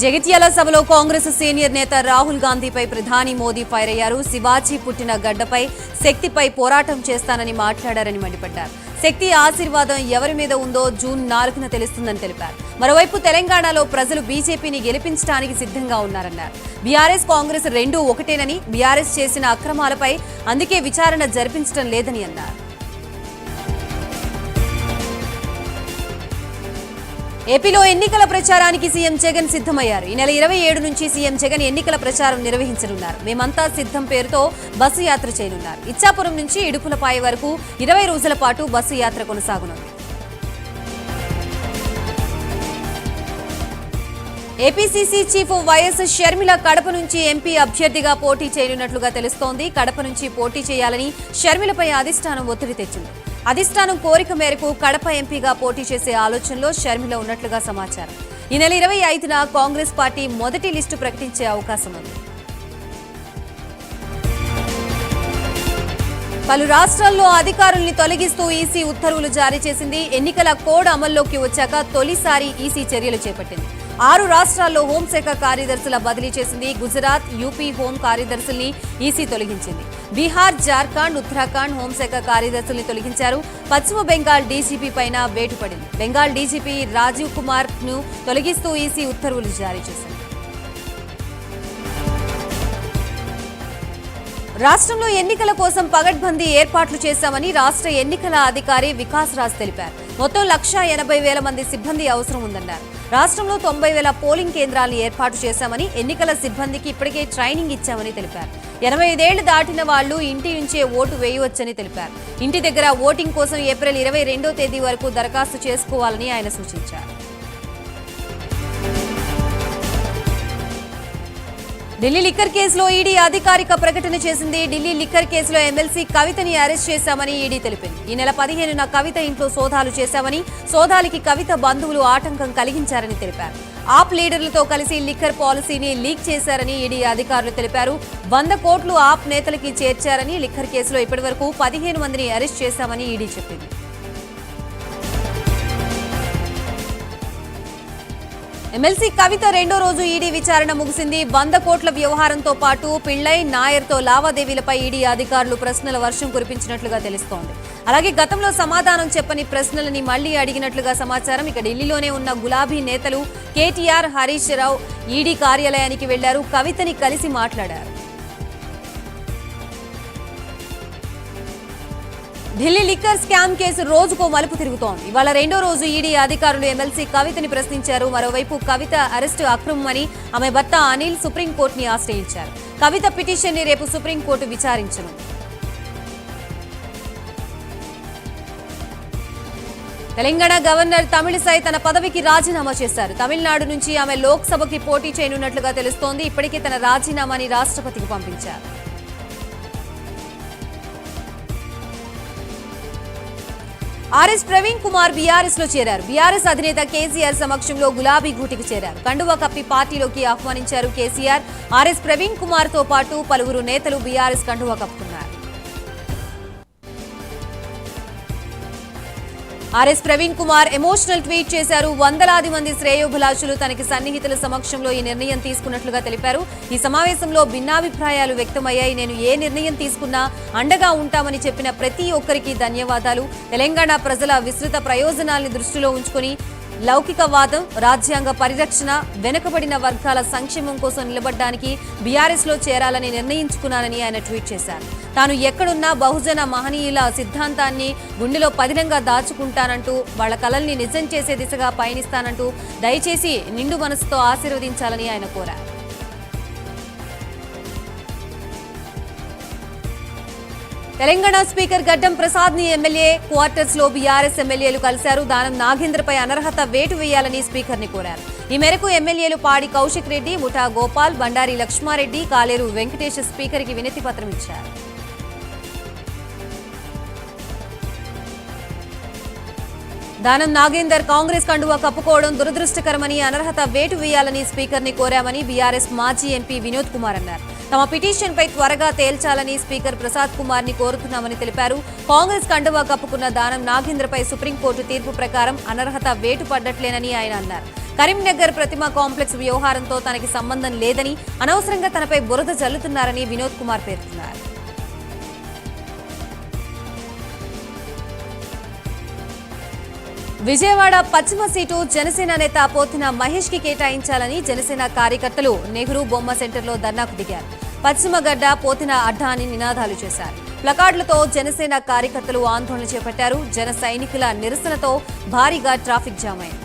జగిత్యాల సభలో కాంగ్రెస్ సీనియర్ నేత రాహుల్ గాంధీపై ప్రధాని మోదీ ఫైర్ అయ్యారు. శివాజీ పుట్టిన గడ్డపై శక్తిపై పోరాటం చేస్తానని మాట్లాడారని మండిపడ్డారు. శక్తి ఆశీర్వాదం ఎవరి మీద ఉందో జూన్ 4న తెలుస్తుందని తెలిపారు. మరోవైపు తెలంగాణలో ప్రజలు బీజేపీని గెలిపించడానికి సిద్ధంగా ఉన్నారన్నారు. బీఆర్ఎస్ కాంగ్రెస్ రెండూ ఒకటేనని, బీఆర్ఎస్ చేసిన అక్రమాలపై అందుకే విచారణ జరిపించడం లేదని అన్నారు. ఏపీలో ఎన్నికల ప్రచారానికి సీఎం జగన్ సిద్ధమయ్యారు. ఈ నెల 27 నుంచి సీఎం జగన్ ఎన్నికల ప్రచారం నిర్వహించనున్నారు. మేమంతా సిద్ధం పేరుతో బస్సు యాత్ర చేయనున్నారు. ఇచ్చాపురం నుంచి ఇడుపులపాయ వరకు 20 రోజుల పాటు బస్సు యాత్ర కొనసాగనుంది. ఏపీసీసీ చీఫ్ వైఎస్ షర్మిల కడప నుంచి ఎంపీ అభ్యర్థిగా పోటీ చేయనున్నట్లుగా తెలుస్తోంది. కడప నుంచి పోటీ చేయాలని షర్మిలపై అధిష్టానం ఒత్తిడి తెచ్చింది. అధిష్టానం కోరిక మేరకు కడప ఎంపీగా పోటీ చేసే ఆలోచనలో షర్మిల ఉన్నట్లుగా సమాచారం. ఈ నెల 25న కాంగ్రెస్ పార్టీ మొదటి లిస్టు ప్రకటించే అవకాశం ఉంది. పలు రాష్ట్రాల్లో అధికారుల్ని తొలగిస్తూ ఈసీ ఉత్తర్వులు జారీ చేసింది. ఎన్నికల కోడ్ అమల్లోకి వచ్చాక తొలిసారి ఈసీ చర్యలు చేపట్టింది. 6 రాష్ట్రాల్లో హోంశాఖ కార్యదర్శుల బదిలీ చేసింది. గుజరాత్, యూపీ హోం కార్యదర్శుల్ని ఈసీ తొలగించింది. బీహార్, జార్ఖండ్, ఉత్తరాఖండ్ హోంశాఖ కార్యదర్శుల్ని తొలగించారు. పశ్చిమ బెంగాల్ డీజీపీ పైన వేటు పడింది. బెంగాల్ డీజీపీ రాజీవ్ కుమార్ ను తొలగిస్తూ ఈసీ ఉత్తర్వులు జారీ చేసింది. రాష్ట్రంలో ఎన్నికల కోసం పగడ్బందీ ఏర్పాట్లు చేశామని రాష్ట్ర ఎన్నికల అధికారి వికాస్ రాజ్ తెలిపారు. మొత్తం 1,80,000 మంది సిబ్బంది అవసరం ఉందన్నారు. రాష్ట్రంలో 90,000 పోలింగ్ కేంద్రాలను ఏర్పాటు చేశామని, ఎన్నికల సిబ్బందికి ఇప్పటికే ట్రైనింగ్ ఇచ్చామని తెలిపారు. 85 ఏళ్లు దాటిన వాళ్లు ఇంటి నుంచే ఓటు వేయవచ్చని తెలిపారు. ఇంటి దగ్గర ఓటింగ్ కోసం ఏప్రిల్ 22వ తేదీ వరకు దరఖాస్తు చేసుకోవాలని ఆయన సూచించారు. ఢిల్లీ లిక్కర్ కేసులో ఈడీ అధికారిక ప్రకటన చేసింది. ఢిల్లీ లిక్కర్ కేసులో ఎమ్మెల్సీ కవితని అరెస్ట్ చేశామని ఈడీ తెలిపింది. ఈ నెల 15న కవిత ఇంట్లో సోదాలు చేశామని, సోదాలకి కవిత బంధువులు ఆటంకం కలిగించారని తెలిపారు. ఆప్ లీడర్లతో కలిసి లిక్కర్ పాలసీని లీక్ చేశారని ఈడీ అధికారులు తెలిపారు. 100 కోట్లు ఆప్ నేతలకి చేర్చారని, లిక్కర్ కేసులో ఇప్పటివరకు 15 మందిని అరెస్ట్ చేశామని ఈడీ చెప్పింది. ఎమ్మెల్సీ కవిత రెండో రోజు ఈడీ విచారణ ముగిసింది. 100 కోట్ల వ్యవహారంతో పాటు పిళ్ళై, నాయర్తో లావాదేవీలపై ఈడీ అధికారులు ప్రశ్నల వర్షం కురిపించినట్లుగా తెలుస్తోంది. అలాగే గతంలో సమాధానం చెప్పని ప్రశ్నలని మళ్లీ అడిగినట్లుగా సమాచారం. ఇక ఢిల్లీలోనే ఉన్న గులాబీ నేతలు కేటీఆర్, హరీష్ రావు ఈడీ కార్యాలయానికి వెళ్లారు. కవితని కలిసి మాట్లాడారు. ఢిల్లీ లిక్కర్ స్కామ్ కేసు రోజుకో మలుపు తిరుగుతోంది. ఇవాళ రెండో రోజు ఈడీ అధికారులు ఎమ్మెల్సీ కవితని ప్రశ్నించారు. మరోవైపు కవిత అరెస్టు అక్రమమని ఆమె భర్త అనిల్ సుప్రీంకోర్టుని ఆశ్రయించారు. కవిత పిటిషన్ ని రేపు సుప్రీంకోర్టు విచారించనుంది. తెలంగాణ గవర్నర్ తమిళిసై తన పదవికి రాజీనామా చేశారు. తమిళనాడు నుంచి ఆమె లోక్సభకి పోటీ చేయనున్నట్లుగా తెలుస్తోంది. ఇప్పటికే తన రాజీనామాని రాష్ట్రపతికి పంపించారు. ఆర్ఎస్ ప్రవీణ్ కుమార్ బీఆర్ఎస్ లో చేరారు. బీఆర్ఎస్ అధినేత కేసీఆర్ సమక్షంలో గులాబీ గూటికి చేరారు. కండువా కప్పి పార్టీలోకి ఆహ్వానించారు కేసీఆర్. ఆర్ఎస్ ప్రవీణ్ కుమార్ తో పాటు పలువురు నేతలు బీఆర్ఎస్ కండువా కప్పుకున్నారు. RS Praveen Kumar emotional tweet చేశారు. వందలాది మంది శ్రేయోభిలాషులు తనకి సన్నిహితుల సమక్షంలో ఈ నిర్ణయం తీసుకున్నట్లుగా తెలిపారు. ఈ సమావేశంలో భిన్నాభిప్రాయాలు వ్యక్తమయ్యాయి. నేను ఏ నిర్ణయం తీసుకున్నా అండగా ఉంటామని చెప్పిన ప్రతి ఒక్కరికి ధన్యవాదాలు. తెలంగాణ ప్రజల విస్తృత ప్రయోజనాల్ని దృష్టిలో ఉంచుకొని లౌకికవాదం, రాజ్యాంగ పరిరక్షణ, వెనుకబడిన వర్గాల సంక్షేమం కోసం నిలబడడానికి బీఆర్ఎస్ లో చేరాలని నిర్ణయించుకున్నానని ఆయన ట్వీట్ చేశారు. తాను ఎక్కడున్నా బహుజన మహనీయుల సిద్ధాంతాన్ని గుండెలో పదిలంగా దాచుకుంటానంటూ, వాళ్ల కలల్ని నిజం చేసే దిశగా పయనిస్తానంటూ దయచేసి నిండు మనసుతో ఆశీర్వదించాలని ఆయన కోరారు. తెలంగాణ స్పీకర్ గడ్డం ప్రసాద్ ని ఎమ్మెల్యే క్వార్టర్స్ లో బీఆర్ఎస్ ఎమ్మెల్యేలు కలిశారు. దానం నాగేంద్రపై అనర్హత వేటు వేయాలని స్పీకర్ ని కోరారు. ఈ మేరకు ఎమ్మెల్యేలు పాడి కౌశిక్ రెడ్డి, ముఠా గోపాల్, బండారి లక్ష్మారెడ్డి, కాలేరు వెంకటేష్ స్పీకర్ కి వినతి పత్రం ఇచ్చారు. దానం నాగేందర్ కాంగ్రెస్ కండువా కప్పుకోవడం దురదృష్టకరమని, అనర్హత వేటు వేయాలని స్పీకర్ ని కోరామని బీఆర్ఎస్ మాజీ ఎంపీ వినోద్ కుమార్ అన్నారు. తమ పిటిషన్పై త్వరగా తేల్చాలని స్పీకర్ ప్రసాద్ కుమార్ ని కోరుతున్నామని తెలిపారు. కాంగ్రెస్ కండువా కప్పుకున్న దానం నాగేంద్రపై సుప్రీంకోర్టు తీర్పు ప్రకారం అనర్హత వేటు పడ్డట్లేనని ఆయన అన్నారు. కరీంనగర్ ప్రతిమ కాంప్లెక్స్ వ్యవహారంతో తనకి సంబంధం లేదని, అనవసరంగా తనపై బురద జల్లుతున్నారని వినోద్ కుమార్ పేర్కొన్నారు. విజయవాడ పశ్చిమ సీటు జనసేన నేత పోతిన మహేష్ కి కేటాయించాలని జనసేన కార్యకర్తలు నెహ్రూ బొమ్మ సెంటర్లో ధర్నాకు దిగారు. పశ్చిమ గడ్డ పోతిన అడ్డా అని నినాదాలు చేశారు. ప్లకార్డులతో జనసేన కార్యకర్తలు ఆందోళన చేపట్టారు. జన సైనికుల నిరసనతో భారీగా ట్రాఫిక్ జామ్ అయింది.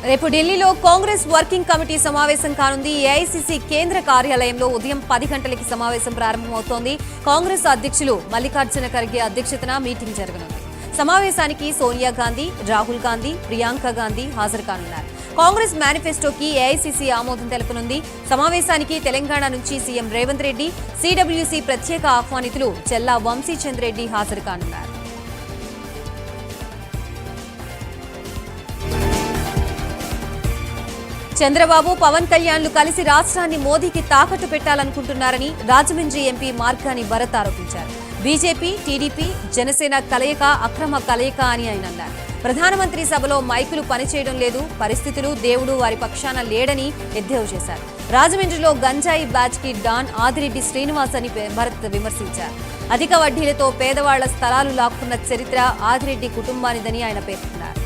రేపు ఢిల్లీలో కాంగ్రెస్ వర్కింగ్ కమిటీ సమావేశం కానుంది. ఏఐసీసీ కేంద్ర కార్యాలయంలో ఉదయం 10 గంటలకి సమావేశం ప్రారంభమవుతోంది. కాంగ్రెస్ అధ్యక్షులు మల్లికార్జున ఖర్గే అధ్యక్షతన మీటింగ్ జరగనుంది. సమావేశానికి సోనియా గాంధీ, రాహుల్ గాంధీ, ప్రియాంక గాంధీ హాజరు కానున్నారు. కాంగ్రెస్ మేనిఫెస్టోకి ఏఐసీసీ ఆమోదం తెలపనుంది. సమావేశానికి తెలంగాణ నుంచి సీఎం రేవంత్ రెడ్డి, సిడబ్ల్యూసీ ప్రత్యేక ఆహ్వానితులు చెల్లా వంశీచంద్ రెడ్డి హాజరు కానున్నారు. చంద్రబాబు, పవన్ కళ్యాణ్లు కలిసి రాష్ట్రాన్ని మోదీకి తాకట్టు పెట్టాలనుకుంటున్నారని రాజమండ్రి ఎంపీ మార్గాని భరత్ ఆరోపించారు. బీజేపీ, టీడీపీ, జనసేన కలయిక అక్రమ కలయిక అని ఆయన అన్నారు. ప్రధానమంత్రి సభలో మైకులు పనిచేయడం లేదు, పరిస్థితులు దేవుడు వారి పక్షాన లేడని ఎద్దేవా చేశారు. రాజమండ్రిలో గంజాయి బ్యాచ్ కి డాన్ ఆదిరెడ్డి శ్రీనివాస్ అని భరత్ విమర్శించారు. అధిక వడ్డీలతో పేదవాళ్ల స్థలాలు లాక్కున్న చరిత్ర ఆదిరెడ్డి కుటుంబానిదని ఆయన పేర్కొన్నారు.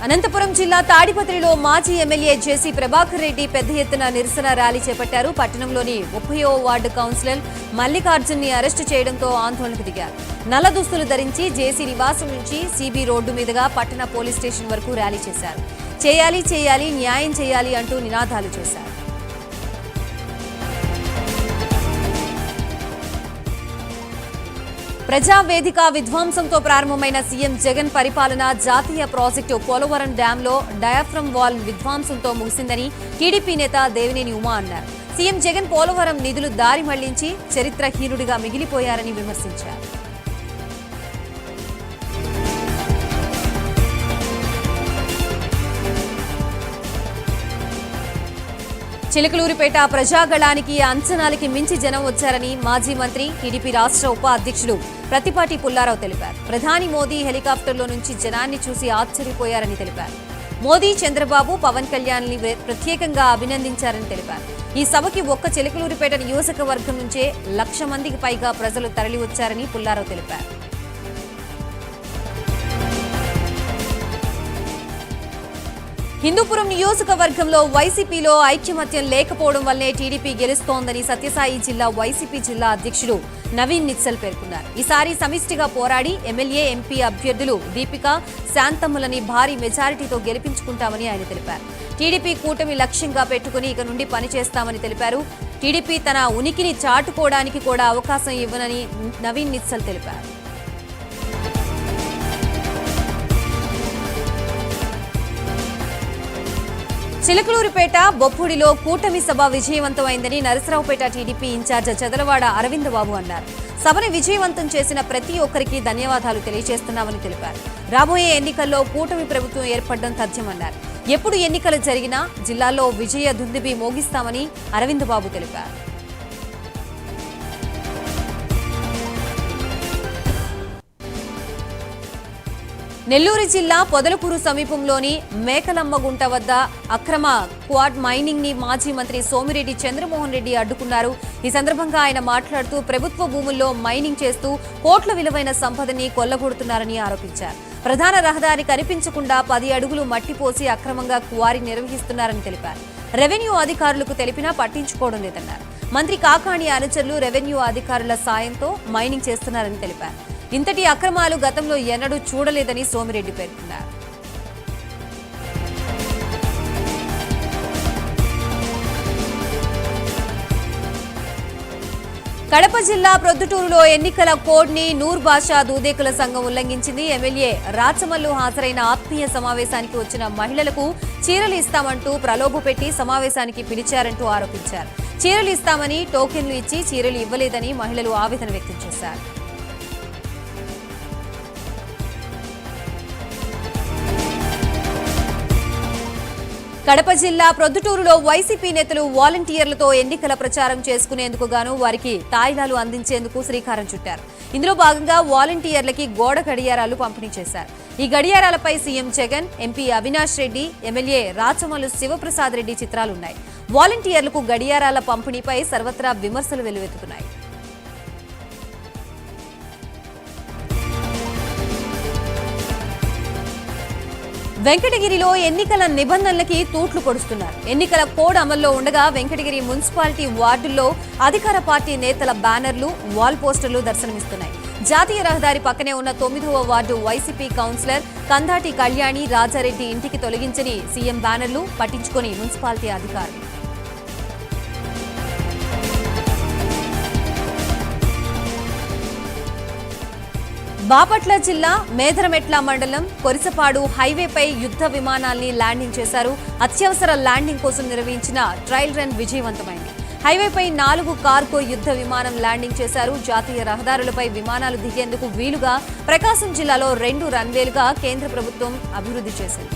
అనంతపురం జిల్లా తాడిపత్రిలో మాజీ ఎమ్మెల్యే జేసీ ప్రభాకర్ రెడ్డి పెద్ద ఎత్తున నిరసన ర్యాలీ చేపట్టారు. పట్టణంలోని 30వ వార్డు కౌన్సిలర్ మల్లికార్జున్ ని అరెస్టు చేయడంతో ఆందోళనకు దిగారు. నల్ల దుస్తులు ధరించి జేసీ నివాసం నుంచి సీబీ రోడ్డు మీదుగా పట్టణ పోలీస్ స్టేషన్ వరకు ర్యాలీ చేశారు. చేయాలి చేయాలి న్యాయం చేయాలి అంటూ నినాదాలు చేశారు. ప్రజావేదిక విధ్వంసంతో ప్రారంభమైన సీఎం జగన్ పరిపాలన జాతీయ ప్రాజెక్టు పోలవరం డ్యాంలో డయాఫ్రమ్ వాల్ విధ్వంసంతో ముగిసిందని టీడీపీ నేత దేవినేని ఉమా అన్నారు. సీఎం జగన్ పోలవరం నిధులు దారి మళ్లించి చరిత్రహీనుడిగా మిగిలిపోయారని విమర్శించారు. చిలకలూరిపేట ప్రజాగళానికి అంచనాలకి మించి జనం వచ్చారని మాజీ మంత్రి, టీడీపీ రాష్ట్ర ఉప అధ్యక్షుడు ప్రతిపాటి పుల్లారావు తెలిపారు. ప్రధాని మోదీ హెలికాప్టర్లో నుంచి జనాన్ని చూసి ఆశ్చర్యపోయారని తెలిపారు. మోదీ, చంద్రబాబు, పవన్ కళ్యాణ్ ని ప్రత్యేకంగా అభినందించారని తెలిపారు. ఈ సభకి ఒక్క చిలకలూరిపేట నియోజకవర్గం నుంచే 1,00,000 మందికి పైగా ప్రజలు తరలి వచ్చారని పుల్లారావు తెలిపారు. హిందూపురం నియోజకవర్గంలో వైసీపీలో ఐక్యమత్యం లేకపోవడం వల్లే టీడీపీ గెలుస్తోందని సత్యసాయి జిల్లా వైసీపీ జిల్లా అధ్యక్షుడు నవీన్ నిత్సల్ పేర్కొన్నారు. ఈసారి సమిష్టిగా పోరాడి ఎమ్మెల్యే, ఎంపీ అభ్యర్థులు దీపిక, శాంతమ్ములని భారీ మెజారిటీతో గెలిపించుకుంటామని ఆయన తెలిపారు. టీడీపీ కూటమి లక్ష్యంగా పెట్టుకుని ఇక నుండి పనిచేస్తామని తెలిపారు. టీడీపీ తన ఉనికిని చాటుకోవడానికి కూడా అవకాశం ఇవ్వనని నవీన్ నిత్సల్ తెలిపారు. చిలకలూరిపేట బొప్పుడిలో కూటమి సభ విజయవంతమైందని నరసరావుపేట టీడీపీ ఇన్ఛార్జ్ చదలవాడ అరవింద్ బాబు అన్నారు. సభని విజయవంతం చేసిన ప్రతి ఒక్కరికి ధన్యవాదాలు తెలియజేస్తున్నామని తెలిపారు. రాబోయే ఎన్నికల్లో కూటమి ప్రభుత్వం ఏర్పడడం తథ్యమన్నారు. ఎప్పుడు ఎన్నికలు జరిగినా జిల్లాలో విజయ దుందుబి మోగిస్తామని అరవింద్ బాబు తెలిపారు. నెల్లూరు జిల్లా పొదలకూరు సమీపంలోని మేకలమ్మగుంట వద్ద అక్రమ క్వాడ్ మైనింగ్ ని మాజీ మంత్రి సోమిరెడ్డి చంద్రమోహన్ రెడ్డి అడ్డుకున్నారు. ఈ సందర్భంగా ఆయన మాట్లాడుతూ ప్రభుత్వ భూముల్లో మైనింగ్ చేస్తూ కోట్ల విలువైన సంపదని కొల్లగొడుతున్నారని ఆరోపించారు. ప్రధాన రహదారి కనిపించకుండా 10 అడుగులు మట్టి పోసి అక్రమంగా క్వారీ నిర్వహిస్తున్నారని తెలిపారు. రెవెన్యూ అధికారులకు తెలిపినా పట్టించుకోవడం లేదన్నారు. మంత్రి కాకాణి అనుచరులు రెవెన్యూ అధికారుల సాయంతో మైనింగ్ చేస్తున్నారని తెలిపారు. ఇంతటి అక్రమాలు గతంలో ఎన్నడూ చూడలేదని సోమిరెడ్డి పేర్కొన్నారు. కడప జిల్లా ప్రొద్దుటూరులో ఎన్నికల కోడ్ ని నూర్ బాషా దూదేకుల సంఘం ఉల్లంఘించింది. ఎమ్మెల్యే రాచమల్లు హాజరైన ఆత్మీయ సమావేశానికి వచ్చిన మహిళలకు చీరలు ఇస్తామంటూ ప్రలోభపెట్టి సమావేశానికి పిలిచారంటూ ఆరోపించారు. చీరలు ఇస్తామని టోకెన్లు ఇచ్చి చీరలు ఇవ్వలేదని మహిళలు ఆవేదన వ్యక్తం చేశారు. కడప జిల్లా ప్రొద్దుటూరులో వైసీపీ నేతలు వాలంటీర్లతో ఎన్నికల ప్రచారం చేసుకునేందుకు గాను వారికి తాయిలాలు అందించేందుకు శ్రీకారం చుట్టారు. ఇందులో భాగంగా వాలంటీర్లకి గోడ గడియారాలు పంపిణీ చేశారు. ఈ గడియారాలపై CM Jagan, MP Avinash Reddy, MLA Rachamallu Sivaprasad Reddy చిత్రాలున్నాయి. వాలంటీర్లకు గడియారాల పంపిణీపై సర్వత్రా విమర్శలు వెల్లువెత్తుతున్నాయి. వెంకటగిరిలో ఎన్నికల నిబంధనలకి తూట్లు పొడుస్తున్నారు. ఎన్నికల కోడ్ అమల్లో ఉండగా వెంకటగిరి మున్సిపాలిటీ వార్డుల్లో అధికార పార్టీ నేతల బ్యానర్లు, వాల్ పోస్టర్లు దర్శనమిస్తున్నాయి. జాతీయ రహదారి పక్కనే ఉన్న 9వ ward YCP councillor Kandati Kalyani Rajareddy ఇంటికి తొలగించని సీఎం బ్యానర్లు పట్టించుకొని మున్సిపాలిటీ అధికారులు. బాపట్ల జిల్లా మేదరమెట్ల మండలం కొరిసపాడు హైవేపై యుద్ధ విమానాల్ని ల్యాండింగ్ చేశారు. అత్యవసర ల్యాండింగ్ కోసం నిర్వహించిన ట్రయల్ రన్ విజయవంతమైంది. హైవేపై 4 కార్గో యుద్ధ విమానం ల్యాండింగ్ చేశారు. జాతీయ రహదారులపై విమానాలు దిగేందుకు వీలుగా ప్రకాశం జిల్లాలో 2 రన్వేలుగా కేంద్ర ప్రభుత్వం అభివృద్ధి చేసింది.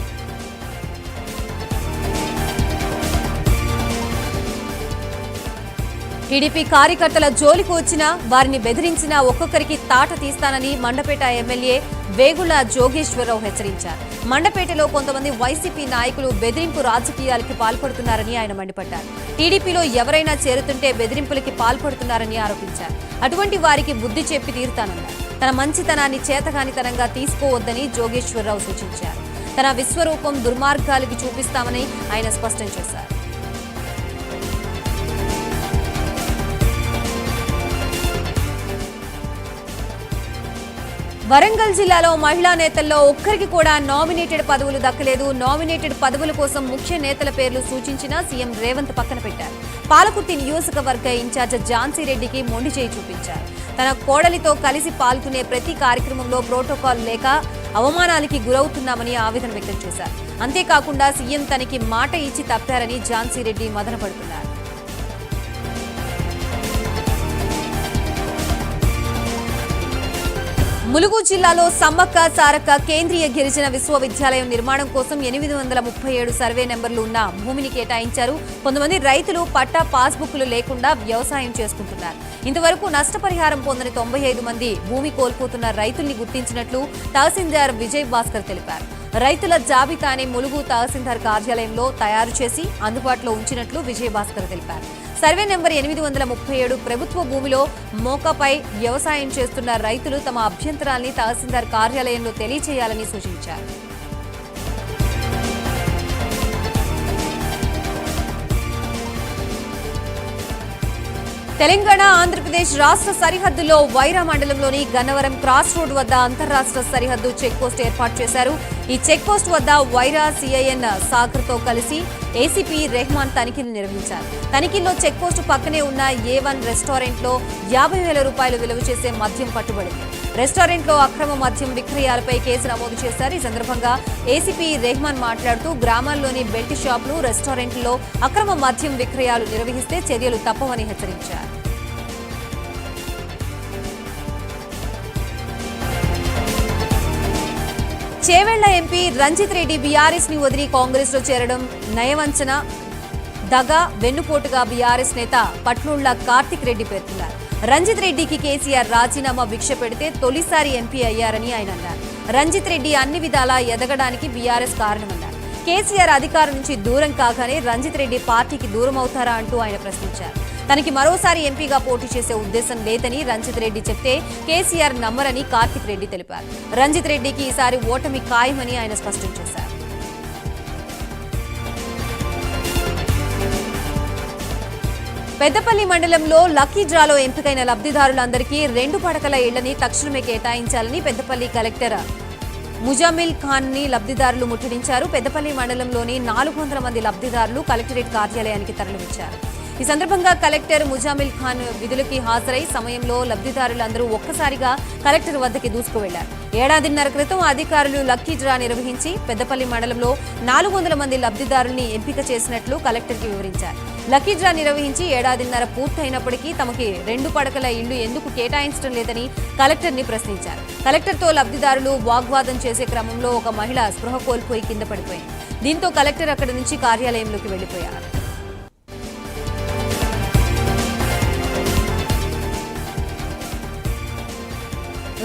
టీడీపీ కార్యకర్తల జోలికి వచ్చినా వారిని బెదిరించినా ఒక్కొక్కరికి తాట తీస్తానని మండపేట ఎమ్మెల్యే వేగుల జోగేశ్వరరావు హెచ్చరించారు. మండపేటలో కొంతమంది వైసీపీ నాయకులు బెదిరింపు రాజకీయాలకి పాల్పడుతున్నారని ఆయన మండిపడ్డారు. టీడీపీలో ఎవరైనా చేరుతుంటే బెదిరింపులకి పాల్పడుతున్నారని ఆరోపించారు. అటువంటి వారికి బుద్ధి చెప్పి తీరుతానన్నారు. తన మంచితనాన్ని చేతగానితనంగా తీసుకోవద్దని జోగేశ్వరరావు సూచించారు. తన విశ్వరూపం దుర్మార్గాలకి చూపిస్తామని ఆయన స్పష్టం చేశారు. వరంగల్ జిల్లాలో మహిళా నేతల్లో ఒక్కరికి కూడా నామినేటెడ్ పదవులు దక్కలేదు. నామినేటెడ్ పదవుల కోసం ముఖ్య నేతల పేర్లు సూచించిన సీఎం రేవంత్ పక్కన పెట్టారు. పాలకుర్తి నియోజకవర్గ ఇన్ఛార్జ్ ఝాన్సీ రెడ్డికి మొండి చేయి చూపించారు. తన కోడలితో కలిసి పాల్గొనే ప్రతి కార్యక్రమంలో ప్రోటోకాల్ లేక అవమానాలకి గురవుతున్నామని ఆవేదన వ్యక్తం చేశారు. అంతేకాకుండా సీఎం తనకి మాట ఇచ్చి తప్పారని ఝాన్సీ రెడ్డి మదనపడుతున్నారు. ములుగు జిల్లాలో సమ్మక్క సారక్క కేంద్రీయ గిరిజన విశ్వవిద్యాలయం నిర్మాణం కోసం 837 సర్వే నెంబర్లు ఉన్న భూమిని కేటాయించారు. కొంతమంది రైతులు పట్టా పాస్బుక్లు లేకుండా వ్యవసాయం చేసుకుంటున్నారు. ఇంతవరకు నష్టపరిహారం పొందని 95 మంది భూమి కోల్పోతున్న రైతుల్ని గుర్తించినట్లు తహసీల్దార్ విజయ్ భాస్కర్ తెలిపారు. రైతుల జాబితాని ములుగు తహసీల్దార్ కార్యాలయంలో తయారు చేసి అందుబాటులో ఉంచినట్లు విజయ్ భాస్కర్ తెలిపారు. సర్వే నెంబర్ 837 ప్రభుత్వ భూమిలో మోకపై వ్యవసాయం చేస్తున్న రైతులు తమ అభ్యంతరాల్ని తహసీల్దార్ కార్యాలయంలో తెలియజేయాలని సూచించారు. తెలంగాణ ఆంధ్రప్రదేశ్ రాష్ట్ర సరిహద్దులో వైరా మండలంలోని గన్నవరం క్రాస్ రోడ్ వద్ద అంతర్రాష్ట్ర సరిహద్దు చెక్పోస్ట్ ఏర్పాటు చేశారు. ఈ చెక్పోస్ట్ వద్ద వైరా సిఐఎన్ సాగర్తో కలిసి ఏసీపీ రెహమాన్ తనిఖీలు నిర్వహించారు. తనిఖీల్లో చెక్పోస్ట్ పక్కనే ఉన్న A1 రెస్టారెంట్లో 50,000 రూపాయలు విలువ చేసే మద్యం పట్టుబడింది. రెస్టారెంట్లో అక్రమ మద్యం విక్రయాలపై కేసు నమోదు చేశారు. ఈ సందర్భంగా ఏసీపీ రెహమాన్ మాట్లాడుతూ గ్రామాల్లోని బెల్ట్ షాపులు, రెస్టారెంట్లో అక్రమ మద్యం విక్రయాలు నిర్వహిస్తే చర్యలు తప్పవని హెచ్చరించారు. చేవెళ్ల ఎంపీ రంజిత్ రెడ్డి బీఆర్ఎస్ ని వదిలి కాంగ్రెస్ లో చేరడం నయవంచన, దగ, వెన్నుపోటుగా బీఆర్ఎస్ నేత పట్నూళ్ల కార్తిక్ రెడ్డి పేర్కొన్నారు. రంజిత్ రెడ్డికి కేసీఆర్ రాజీనామా భిక్ష పెడితే తొలిసారి ఎంపీ అయ్యారని ఆయన అన్నారు. రంజిత్ రెడ్డి అన్ని విధాలా ఎదగడానికి బీఆర్ఎస్ కారణమన్నారు. కేసీఆర్ అధికారం నుంచి దూరం కాగానే రంజిత్ రెడ్డి పార్టీకి దూరం అవుతారా అంటూ ఆయన ప్రశ్నించారు. తనకి మరోసారి ఎంపీగా పోటీ చేసే ఉద్దేశం లేదని రంజిత్ రెడ్డి చెప్తే కేసీఆర్ నమ్మరని కార్తిక్ రెడ్డి తెలిపారు. రంజిత్ రెడ్డికి ఈసారి ఓటమి ఖాయమని ఆయన స్పష్టం చేశారు. పెద్దపల్లి మండలంలో లక్కీ డ్రాలో ఎంపికైన లబ్ధిదారులందరికీ 2 పడకల ఇళ్లని తక్షణమే కేటాయించాలని పెద్దపల్లి కలెక్టర్ ముజామిల్ ఖాన్ ని లబ్ధిదారులు ముట్టడించారు. పెద్దపల్లి మండలంలోని 400 మంది లబ్ధిదారులు కలెక్టరేట్ కార్యాలయానికి తరలివచ్చారు. ఈ సందర్భంగా కలెక్టర్ ముజామిల్ ఖాన్ విధులకి హాజరై సమయంలో లబ్ధిదారులందరూ ఒక్కసారిగా కలెక్టర్ వద్దకి దూసుకువెళ్లారు. ఏడాదిన్నర క్రితం అధికారులు లక్కీ డ్రా నిర్వహించి పెద్దపల్లి మండలంలో 400 మంది లబ్ధిదారుల్ని ఎంపిక చేసినట్లు కలెక్టర్కి వివరించారు. లక్కీ డ్రా నిర్వహించి ఏడాదిన్నర పూర్తయినప్పటికీ తమకి 2 పడకల ఇళ్లు ఎందుకు కేటాయించడం లేదని కలెక్టర్ని ప్రశ్నించారు. కలెక్టర్తో లబ్ధిదారులు వాగ్వాదం చేసే క్రమంలో ఒక మహిళ స్పృహ కోల్పోయి కింద పడిపోయింది. దీంతో కలెక్టర్ అక్కడి నుంచి కార్యాలయంలోకి వెళ్లిపోయారు.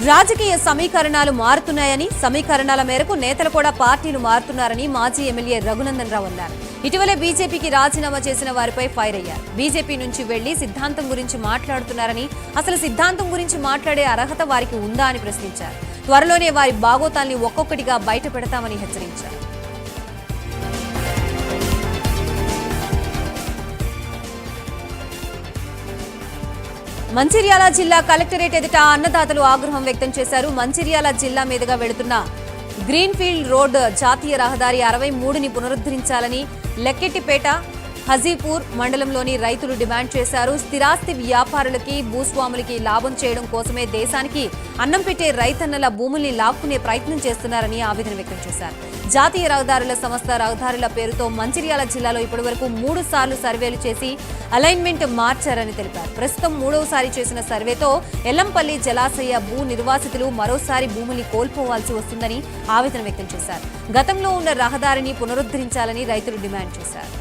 రాజకీయ సమీకరణాలు మారుతున్నాయని, సమీకరణాల మేరకు నేతలు కూడా పార్టీలు మారుతున్నారని మాజీ ఎమ్మెల్యే రఘునందన్ రావు అన్నారు. ఇటీవలే బీజేపీకి రాజీనామా చేసిన వారిపై ఫైర్ అయ్యారు. బీజేపీ నుంచి వెళ్లి సిద్ధాంతం గురించి మాట్లాడుతున్నారని, అసలు సిద్ధాంతం గురించి మాట్లాడే అర్హత వారికి ఉందా అని ప్రశ్నించారు. త్వరలోనే వారి బాగోతాల్ని ఒక్కొక్కటిగా బయట పెడతామని హెచ్చరించారు. మంచిర్యాల జిల్లా కలెక్టరేట్ ఎదుట అన్నదాతలు ఆగ్రహం వ్యక్తం చేశారు. మంచిర్యాల జిల్లా మీదుగా వెళుతున్న గ్రీన్ఫీల్డ్ రోడ్ జాతీయ రహదారి 63ని పునరుద్ధరించాలని లెక్కెట్టిపేట, హజీపూర్ మండలంలోని రైతులు డిమాండ్ చేశారు. స్థిరాస్తి వ్యాపారులకి, భూస్వాములకి లాభం చేయడం కోసమే దేశానికి అన్నం పెట్టే రైతన్నల భూముల్ని లాక్కునే ప్రయత్నం చేస్తున్నారని ఆవేదన వ్యక్తం చేశారు. జాతీయ రహదారుల సంస్థ రహదారుల పేరుతో మంచిర్యాల జిల్లాలో ఇప్పటివరకు 3 సార్లు సర్వేలు చేసి అలైన్మెంట్ మార్చారని తెలిపారు. ప్రస్తుతం 3వసారి చేసిన సర్వేతో ఎల్లంపల్లి జలాశయ భూ నిర్వాసితులు మరోసారి భూముల్ని కోల్పోవాల్సి వస్తుందని ఆవేదన వ్యక్తం చేశారు. గతంలో ఉన్న రహదారిని పునరుద్ధరించాలని రైతులు డిమాండ్ చేశారు.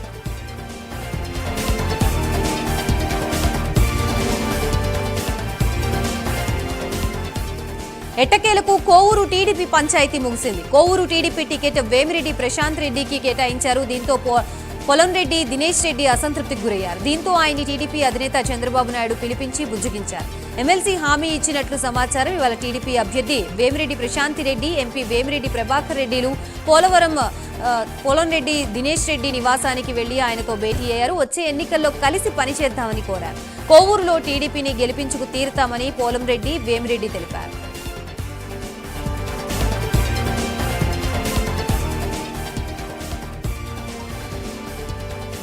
ఎట్టకేలకు కోవూరు టీడీపీ పంచాయతీ ముగిసింది. కోవూరు టీడీపీ టికెట్ వేమిరెడ్డి ప్రశాంత్ రెడ్డికి కేటాయించారు. దీంతో పొలంరెడ్డి దినేష్ రెడ్డి అసంతృప్తికి గురయ్యారు. దీంతో ఆయన్ని టీడీపీ అధినేత చంద్రబాబు నాయుడు పిలిపించి బుజ్జగించారు. ఎమ్మెల్సీ హామీ ఇచ్చినట్లు సమాచారం. ఇవాళ టీడీపీ అభ్యర్థి వేమిరెడ్డి ప్రశాంత్ రెడ్డి, ఎంపీ వేమిరెడ్డి ప్రభాకర్ రెడ్డిలు పొలంరెడ్డి దినేష్ రెడ్డి నివాసానికి వెళ్లి ఆయనతో భేటీ అయ్యారు. వచ్చే ఎన్నికల్లో కలిసి పనిచేద్దామని కోరారు. కోవూరులో టీడీపీని గెలిపించుకు తీరుతామని పోలంరెడ్డి, వేమిరెడ్డి తెలిపారు.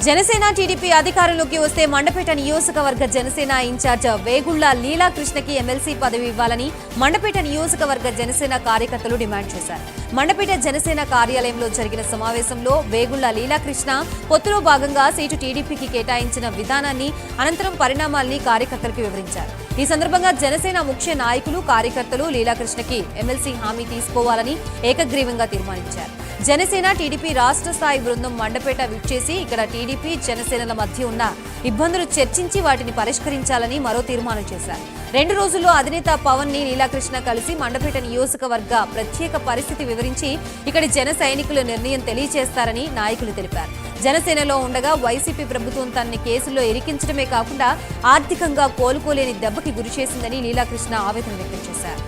జనసేన టీడీపీ అధికారంలోకి వస్తే మండపేట నియోజకవర్గ జనసేన ఇన్ఛార్జ్ వేగుళ్ల లీలాకృష్ణకి ఎమ్మెల్సీ పదవి ఇవ్వాలని మండపేట నియోజకవర్గ జనసేన కార్యకర్తలు డిమాండ్ చేశారు. మండపేట జనసేన కార్యాలయంలో జరిగిన సమావేశంలో వేగుళ్ల లీలాకృష్ణ పొత్తులో భాగంగా సీటు టీడీపీకి కేటాయించిన విధానాన్ని, అనంతరం పరిణామాల్ని కార్యకర్తలకు వివరించారు. ఈ సందర్భంగా జనసేన ముఖ్య నాయకులు, కార్యకర్తలు లీలాకృష్ణకి ఎమ్మెల్సీ హామీ తీసుకోవాలని ఏకగ్రీవంగా తీర్మానించారు. జనసేన టీడీపీ రాష్ట్ర స్థాయి బృందం మండపేట విచ్చేసి ఇక్కడ టీడీపీ జనసేనల మధ్య ఉన్న ఇబ్బందులు చర్చించి వాటిని పరిష్కరించాలని మరో తీర్మానం చేశారు. 2 రోజుల్లో అధినేత పవన్ ని లీలాకృష్ణ కలిసి మండపేట నియోజకవర్గ ప్రత్యేక పరిస్థితి వివరించి ఇక్కడి జన సైనికుల నిర్ణయం తెలియజేస్తారని నాయకులు తెలిపారు. జనసేనలో ఉండగా వైసీపీ ప్రభుత్వం తనని కేసుల్లో ఇరికించడమే కాకుండా ఆర్థికంగా కోలుకోలేని దెబ్బకి గురిచేసిందని లీలాకృష్ణ ఆవేదన వ్యక్తం చేశారు.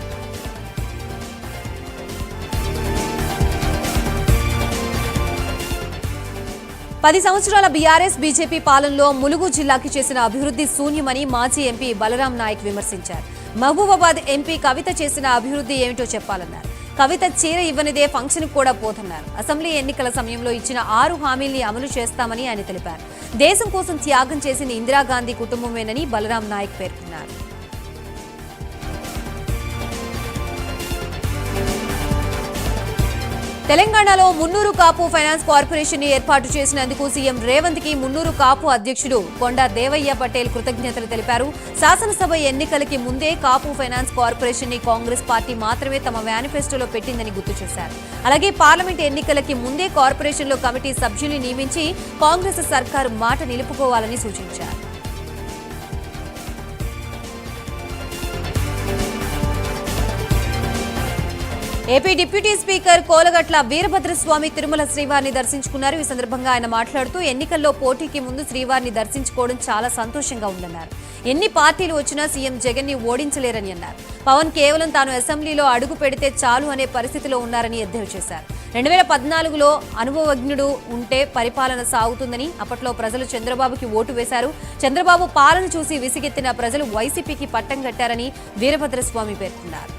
10 సంవత్సరాల బీఆర్ఎస్ బీజేపీ పాలనలో ములుగు జిల్లాకి చేసిన అభివృద్ధి శూన్యమని మాజీ ఎంపీ బలరాం నాయక్ విమర్శించారు. మహబూబాబాద్ ఎంపీ కవిత చేసిన అభివృద్ధి ఏమిటో చెప్పాలన్నారు. కవిత చీర ఇవ్వనిదే ఫంక్షన్ కూడా పోతున్నారు. అసెంబ్లీ ఎన్నికల సమయంలో ఇచ్చిన 6 హామీల్ని అమలు చేస్తామని ఆయన తెలిపారు. దేశం కోసం త్యాగం చేసింది ఇందిరాగాంధీ కుటుంబమేనని బలరాం నాయక్ పేర్కొన్నారు. తెలంగాణలో మున్నూరు కాపు ఫైనాన్స్ కార్పొరేషన్ ని ఏర్పాటు చేసినందుకు సీఎం రేవంత్ కి మున్నూరు కాపు అధ్యక్షుడు కొండా దేవయ్య పటేల్ కృతజ్ఞతలు తెలిపారు. శాసనసభ ఎన్నికలకి ముందే కాపు ఫైనాన్స్ కార్పొరేషన్ ని కాంగ్రెస్ పార్టీ మాత్రమే తమ మేనిఫెస్టోలో పెట్టిందని గుర్తు చేశారు. అలాగే పార్లమెంట్ ఎన్నికలకి ముందే కార్పొరేషన్ లో కమిటీ సభ్యుల్ని నియమించి కాంగ్రెస్ సర్కారు మాట నిలుపుకోవాలని సూచించారు. AP deputy speaker Kolagatla Veerabhadraswamy Tirumala శ్రీవారిని దర్శించుకున్నారు. ఈ సందర్భంగా ఆయన మాట్లాడుతూ ఎన్నికల్లో పోటీకి ముందు శ్రీవారిని దర్శించుకోవడం చాలా సంతోషంగా ఉందన్నారు. ఎన్ని పార్టీలు వచ్చినా సీఎం జగన్ ని ఓడించలేరని అన్నారు. పవన్ కేవలం తాను అసెంబ్లీలో అడుగు పెడితే చాలు అనే పరిస్థితిలో ఉన్నారని ఎద్దేవా చేశారు. 2014లో అనుభవజ్ఞుడు ఉంటే పరిపాలన సాగుతుందని, అప్పట్లో ప్రజలు చంద్రబాబుకి ఓటు వేశారు. చంద్రబాబు పాలన చూసి విసిగెత్తిన ప్రజలు వైసీపీకి పట్టం కట్టారని వీరభద్రస్వామి పేర్కొన్నారు.